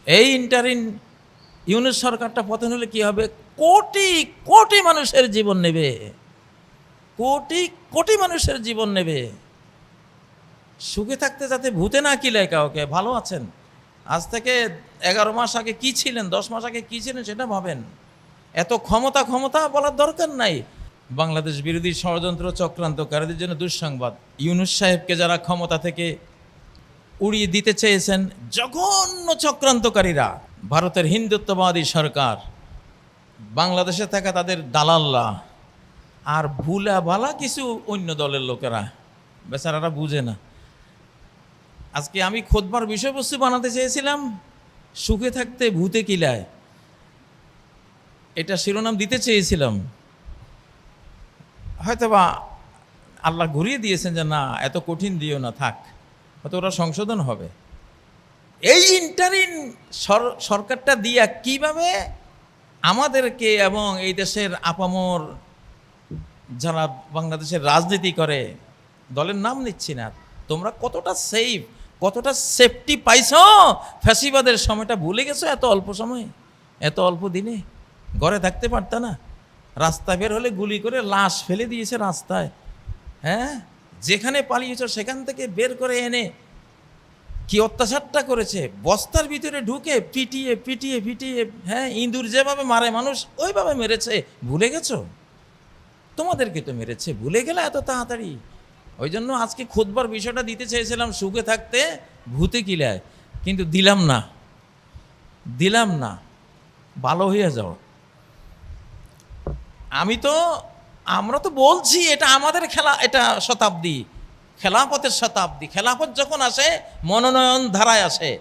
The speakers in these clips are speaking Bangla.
এই ইন্টারিন ইউনূস সরকারটা পতন হলে কি হবে? কোটি কোটি মানুষের জীবন নেবে, কোটি কোটি মানুষের জীবন নেবে। সুখে থাকতে যাতে ভূতে না কিলায় কাউকে। ভালো আছেন, আজ থেকে 11 মাস আগে কি ছিলেন, 10 মাস আগে কি ছিলেন সেটা ভাবেন। এত ক্ষমতা ক্ষমতা বলার দরকার নাই। বাংলাদেশ বিরোধী ষড়যন্ত্র চক্রান্তকারীদের জন্য দুঃসংবাদ। ইউনূস সাহেবকে যারা ক্ষমতা থেকে উড়িয়ে দিতে চেয়েছেন, জঘন্য চক্রান্তকারীরা, ভারতের হিন্দুত্ববাদী সরকার, বাংলাদেশে থাকা তাদের দালাল্লা, আর ভুলা ভালা কিছু অন্য দলের লোকেরা, বেচারারা বুঝে না। আজকে আমি খুতবার বিষয়বস্তু বানাতে চেয়েছিলাম সুখে থাকতে ভূতে কিলায়, এটা শিরোনাম দিতে চেয়েছিলাম। হয়তোবা আল্লাহ ঘুরিয়ে দিয়েছেন যে না, এত কঠিন দিও না, থাক, হয়তো ওরা সংশোধন হবে। এই ইন্টারিন সরকারটা দিয়া কিভাবে আমাদেরকে এবং এই দেশের আপামর যারা বাংলাদেশের রাজনীতি করে, দলের নাম নিচ্ছি না, তোমরা কতটা সেফ, কতটা সেফটি পাইছো? ফ্যাসিবাদের সময়টা ভুলে গেছো? এত অল্প সময়ে, এত অল্প দিনে ঘরে থাকতে পারত না? রাস্তায় বের হলে গুলি করে লাশ ফেলে দিয়েছে রাস্তায়। হ্যাঁ, যেখানে পালিয়েছ সেখান থেকে বের করে এনে কি অত্যাচারটা করেছে, বস্তার ভিতরে ঢুকে পিটিয়ে পিটিয়ে পিটিয়ে, হ্যাঁ, ইঁদুর যেভাবে মারে মানুষ ওইভাবে মেরেছে। ভুলে গেছো? তোমাদেরকে তো মেরেছে, ভুলে গেলে এত তাড়াতাড়ি? ওই জন্য আজকে খুতবার বিষয়টা দিতে চেয়েছিলাম সুখে থাকতে ভূতে কিলায়, কিন্তু দিলাম না, দিলাম না। ভালো হয়ে যাও। আমরা তো বলছি এটা আমাদের খেলা, এটা শতাব্দী, খেলাফতের শতাব্দী। খেলাফত যখন আসে মনোনয়ন ধারায় আসে।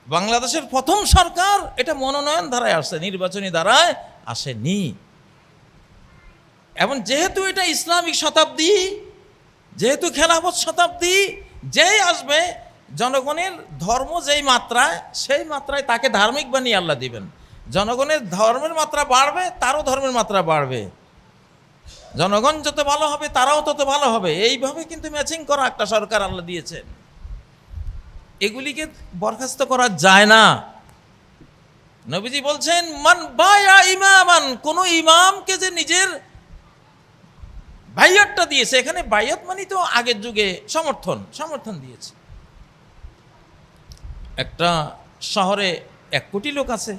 বাংলাদেশের প্রথম সরকার এটা মনোনয়ন ধারায় আসে, নির্বাচনী ধারায় আসেনি। এবং যেহেতু এটা ইসলামিক শতাব্দী, যেহেতু খেলাফত শতাব্দী, যেই আসবে জনগণের ধর্ম যেই মাত্রায়, সেই মাত্রায় তাকে ধার্মিক বানিয়ে আল্লাহ দিবেন। জনগণের ধর্মের মাত্রা বাড়বে, তারও ধর্মের মাত্রা বাড়বে। জনগণ যত ভালো হবে তারাও তত ভালো হবে। এইভাবে কিন্তু ম্যাচিং করা একটা সরকার আল্লাহ দিয়েছেন। এগুলিকে বরখাস্ত করা যায় না। নবীজি বলছেন মান বায়া ইমামান, কোন ইমামকে যে নিজের বাইয়াতটা দিয়েছে, এখানে বাইয়াত মানে তো আগের যুগে সমর্থন দিয়েছে। একটা শহরে 1 কোটি লোক আছে,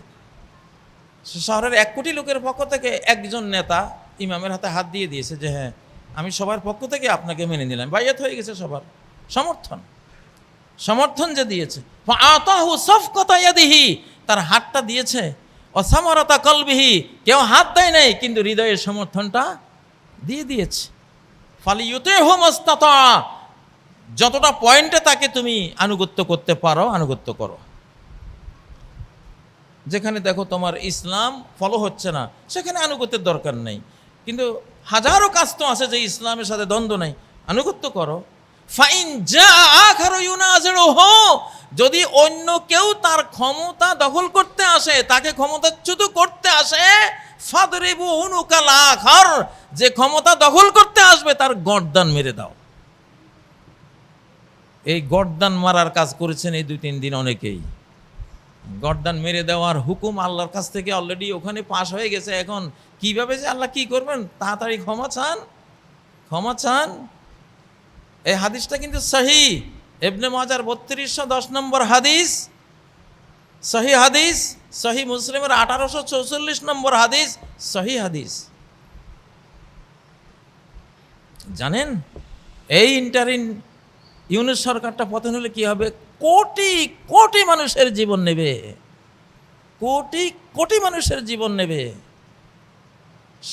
শহরের 1 কোটি লোকের পক্ষ থেকে একজন নেতা ইমামের হাতে হাত দিয়ে দিয়েছে যে হ্যাঁ, আমি সবার পক্ষ থেকে আপনাকে মেনে নিলাম। বাইয়াত হয়ে গেছে সবার সমর্থন যে দিয়েছে। আতাহু সাফকাতা ইয়াদিহি, তার হাতটা দিয়েছে। অসামারাতা কলবিহি, কেউ হাত দেয় নাই কিন্তু হৃদয়ের সমর্থনটা দিয়ে দিয়েছে। ফালিয়ুতিহু মাস্তাতা, যতটা পয়েন্টে তাকে তুমি আনুগত্য করতে পারো আনুগত্য করো। যেখানে দেখো তোমার ইসলাম ফলো হচ্ছে না, সেখানে আনুগত্যের দরকার নেই। কিন্তু হাজারো কাজ তো আছে যে ইসলামের সাথে দ্বন্দ্ব নেই, আনুগত্য করো। ফাইন যা আখারু ইউনাজিরুহু, যদি অন্য কেউ তার ক্ষমতা দখল করতে আসে, তাকে ক্ষমতাচ্যুত করতে আসে, ফাদরিবু উনুকাল আখার, যে ক্ষমতা দখল করতে আসবে তার গর্দান মেরে দাও। এই গর্দান মারার কাজ করেছেন এই 2-3 দিন অনেকেই। গর্দান মেরে দেওয়ার হুকুম আল্লাহর কাছ থেকে অলরেডি ওখানে পাশ হয়ে গেছে। এখন কিভাবে যে আল্লাহ কি করবেন, তাড়াতাড়ি ক্ষমা চান। এই হাদিসটা কিন্তু সহি, ইবনে মাজার 3210 নম্বর হাদিস, সহি হাদিস, সহি মুসলিমের 1844 নম্বর হাদিস, সহি হাদিস। জানেন এই ইন্টারিন ইউনূস সরকারটা পতন হলে কি হবে? কোটি কোটি মানুষের জীবন নেবে, কোটি কোটি মানুষের জীবন নেবে।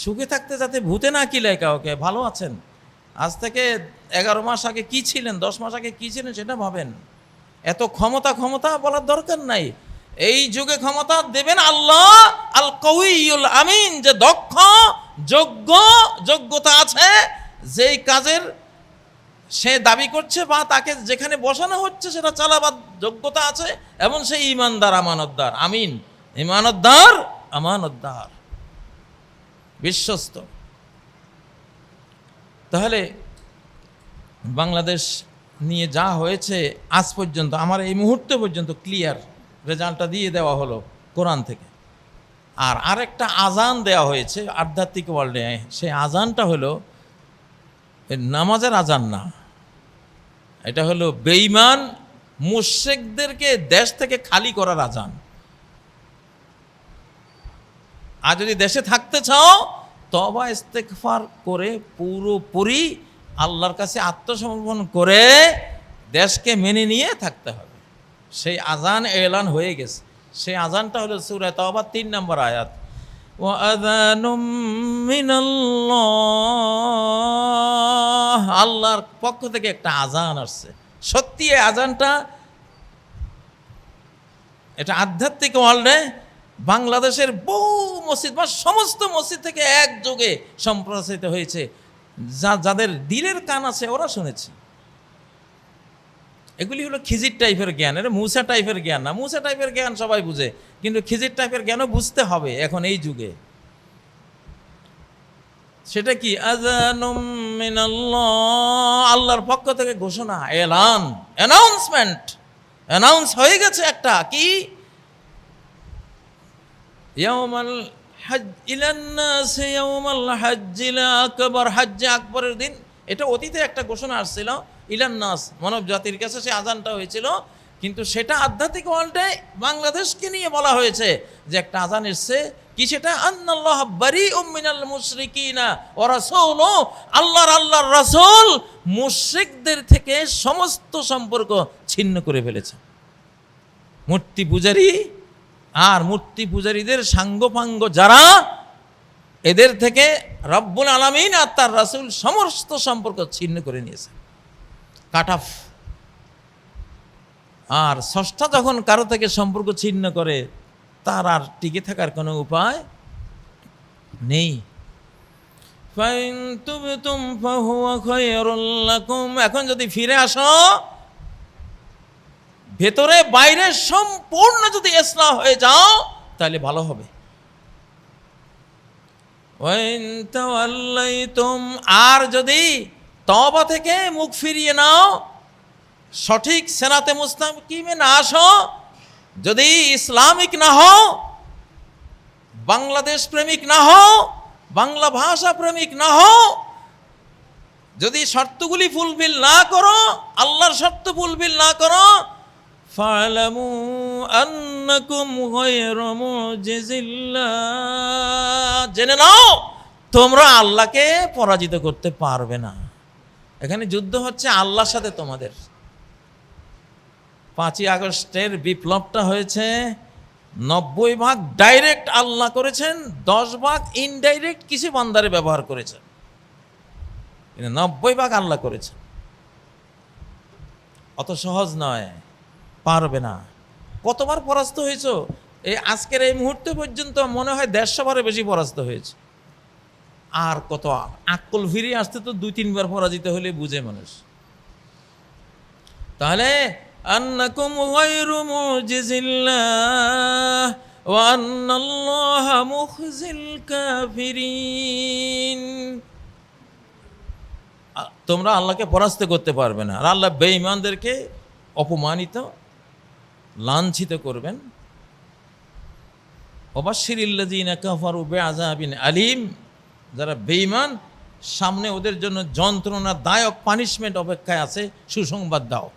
সুখে থাকতে যাতে ভূতে না কিলায় কাউকে। ভালো আছেন, আজ থেকে 11 মাস আগে কি ছিলেন, 10 মাস আগে কি ছিলেন সেটা ভাবেন। এত ক্ষমতা বলার দরকার নাই। এই যুগে ক্ষমতা দেবেন আল্লাহ আল কওয়িউল আমিন, যে দক্ষ, যোগ্যতা আছে, যেই কাজের সে দাবি করছে বা তাকে যেখানে বসানো হচ্ছে সেটা চালাবার যোগ্যতা আছে, এবং সে ইমানদার, আমানতদার। আমিন, আমানতদার, বিশ্বস্ত। তাহলে বাংলাদেশ নিয়ে যা হয়েছে আজ পর্যন্ত, আমার এই মুহূর্ত পর্যন্ত ক্লিয়ার। রেজাল্টটা দিয়ে দেওয়া হলো কোরআন থেকে। আর আরেকটা আজান দেওয়া হয়েছে আধ্যাত্মিক ওয়ার্ল্ডে, সেই আজানটা হলো নামাজের আজান না, এটা হলো বেঈমান মুশরিকদেরকে দেশ থেকে খালি করার আজান। আর যদি দেশে থাকতে চাও তওবা ইস্তেগফার করে পুরোপুরি আল্লাহর কাছে আত্মসমর্পণ করে দেশকে মেনে নিয়ে থাকতে হবে। সেই আজান এলান হয়ে গেছে। সেই আজানটা হলো সূরা তাওবা 3 নম্বর আয়াত, ওয়া আযানুম মিনাল্লাহ, আল্লাহর পক্ষ থেকে একটা আজান আসছে। সত্যি এই আজানটা, এটা আধ্যাত্মিক ওয়ার্ল্ডে বাংলাদেশের বহু মসজিদ বা সমস্ত মসজিদ থেকে একযোগে সম্প্রচারিত হয়েছে। যাদের দিলের কান আছে ওরা শুনেছে। এগুলি হলো খিজির টাইপের জ্ঞান, এটা মুসা টাইপের জ্ঞান না। মুসা টাইপের জ্ঞান সবাই বুঝে, কিন্তু খিজির টাইপের জ্ঞানও বুঝতে হবে এখন এই যুগে। সেটা কি? আযানুম মিনাল্লাহ, আল্লাহর পক্ষ থেকে ঘোষণা, এলান, অ্যানাউন্সমেন্ট, অ্যানাউন্স হয়ে গেছে একটা কি, ইয়াউমাল হজ ইলান নাস ইয়াউমাল হজ্জিল আকবার, হজ্জে আকবরের দিন। এটা অতীতে একটা ঘোষণা আসছিল ইলান নাস, মানব জাতির কাছে সে আজানটা হয়েছিল, কিন্তু সেটা আধ্যাত্মিক ওয়ার্ল্ডে বাংলাদেশকে নিয়ে বলা হয়েছে যে একটা আজান এসছে। কি সেটা? আন্নাল্লাহ বারিউম মিনাল মুশরিকিনা ওয়া রাসূলু, আল্লাহর রাসূল মুশরিকদের থেকে সমস্ত সম্পর্ক ছিন্ন করে ফেলেছে। মূর্তি পূজারী আর মূর্তি পূজারীদের সাঙ্গপাঙ্গ যারা, এদের থেকে রব্বুল আলামিন আর তার রাসূল সমস্ত সম্পর্ক ছিন্ন করে নিয়েছে, কাট অফ। আর স্রষ্টা যখন কারো থেকে সম্পর্ক ছিন্ন করে, তার আর টিকে থাকার কোনো উপায় নেই। ফাইন তুবতুম ফাহুয়া খায়রুল লাকুম, এখন যদি ফিরে আসো, ভেতরে বাইরে সম্পূর্ণ যদি ইসলাম হয়ে যাও তাহলে ভালো হবে। ওয়াইন তাওয়াল্লাইতুম, আর যদি তওবা থেকে মুখ ফিরিয়ে নাও, সঠিক সিরাতে মুস্তাকিমে না আসো, যদি ইসলামিক না হও, বাংলাদেশ প্রেমিক না হও, বাংলা ভাষা প্রেমিক না হও, যদি শর্তগুলি ফুলফিল না করো, আল্লাহর শর্ত ফুলফিল না করো, ফালামু আন্নাকুম গায়রু মুজিজিল্লাহ, জেনে নাও তোমরা আল্লাহকে পরাজিত করতে পারবে না। এখানে যুদ্ধ হচ্ছে আল্লাহর সাথে তোমাদের। 5ই আগস্টের বিপ্লবটা হয়েছে 90% ডাইরেক্ট আল্লাহ করেছেন, 10% ইনডাইরেক্ট কিছু বান্দারে ব্যবহার করেছেন, 90% আল্লাহ করেছেন। অত সহজ নয়, পারবে না। কতবার পরাস্ত হয়েছ এই আজকের এই মুহূর্তে পর্যন্ত? মনে হয় 150 বারের বেশি পরাস্ত হয়েছে। আর কত আকল ফিরিয়ে আসতে তো 2-3 বার পরাজিত হলে বুঝে মানুষ। তাহলে আন্নাকুম গায়রু মুজিজিল্লাহ ওয়া আন্নাল্লাহা মুখজিল কাফিরিন, তোমরা আল্লাহকে পরাস্ত করতে পারবে না। আর আল্লাহ বেঈমানদেরকে অপমানিত, লাঞ্ছিত করবেন। ওয়াবাশশিরিল্লাযীনা কাফারু বিআযাবিন আলীম, যারা বেঈমান সামনে ওদের জন্য যন্ত্রণাদায়ক পানিশমেন্ট অপেক্ষায় আছে, সুসংবাদ দাও।